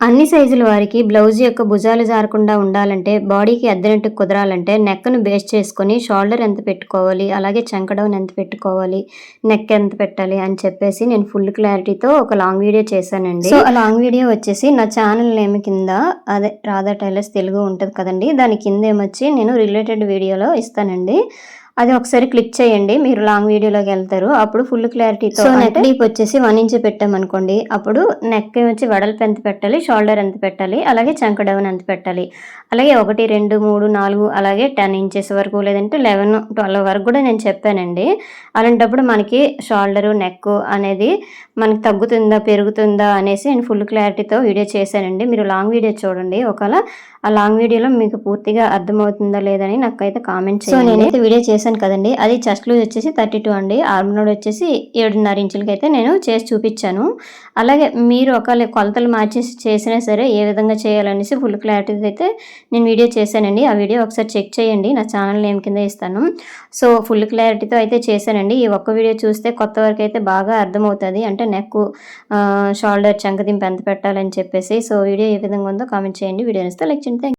అన్ని సైజుల వారికి బ్లౌజ్ యొక్క భుజాలు జారకుండా ఉండాలంటే, బాడీకి అద్దినట్టు కుదరాలంటే నెక్‌ను బేస్ చేసుకొని షోల్డర్ ఎంత పెట్టుకోవాలి, అలాగే చంక డౌన్ ఎంత పెట్టుకోవాలి, నెక్ ఎంత పెట్టాలి అని చెప్పేసి నేను ఫుల్ క్లారిటీతో ఒక లాంగ్ వీడియో చేశానండి. సో, ఆ లాంగ్ వీడియో వచ్చేసి నా ఛానల్ నేమ్ కింద అదే రాధా టైలర్స్ తెలుగు ఉంటది కదండీ! దాని కిందేమొచ్చి నేను రిలేటెడ్ వీడియోలో ఇస్తానండి. అది ఒకసారి క్లిక్ చేయండి. మీరు లాంగ్ వీడియోలోకి వెళ్తారు. అప్పుడు ఫుల్ క్లారిటీతో సో, నెక్ డీప్ వచ్చేసి 1 ఇంచ్ పెట్టామనుకోండి. అప్పుడు నెక్ వచ్చి వెడల్పు ఎంత పెట్టాలి, షోల్డర్ ఎంత పెట్టాలి, అలాగే చంక డౌన్ ఎంత పెట్టాలి. అలాగే 1, 2, 3, 4 అలాగే 10 ఇంచెస్ వరకు లేదంటే 11, 12 వరకు కూడా నేను చెప్పానండి. అలాంటప్పుడు మనకి షోల్డరు, నెక్ అనేది మనకి తగ్గుతుందా, పెరుగుతుందా అనేసి నేను ఫుల్ క్లారిటీతో వీడియో చేశానండి. మీరు లాంగ్ వీడియో చూడండి. ఒకవేళ ఆ లాంగ్ వీడియోలో మీకు పూర్తిగా అర్థమవుతుందా లేదని నాకైతే కామెంట్ చేయండి. సో, నేనైతే వీడియో చేశాను కదండి, అది చెస్ట్ లూజ్ వచ్చేసి 32 అండి. ఆర్మ్ లోడ్ వచ్చేసి 7.5 ఇంచులకైతే నేను చేసి చూపించాను. అలాగే మీరు ఒకవేళ కొలతలు మార్చేసి చేసినా సరే ఏ విధంగా చేయాలనేసి ఫుల్ క్లారిటీతో అయితే నేను వీడియో చేశానండి. ఆ వీడియో ఒకసారి చెక్ చేయండి. నా ఛానల్ నేమ్ కింద ఇస్తాను. సో, ఫుల్ క్లారిటీతో అయితే చేశానండి. ఈ ఒక్క వీడియో చూస్తే కొత్త వరకు అయితే బాగా అర్థమవుతుంది. అంటే నెక్, షోల్డర్, చంకదింపు ఎంత పెట్టాలని చెప్పేసి. సో, వీడియో ఏ విధంగా ఉందో కామెంట్ చేయండి. వీడియో నచ్చితే లైక్ చేయండి.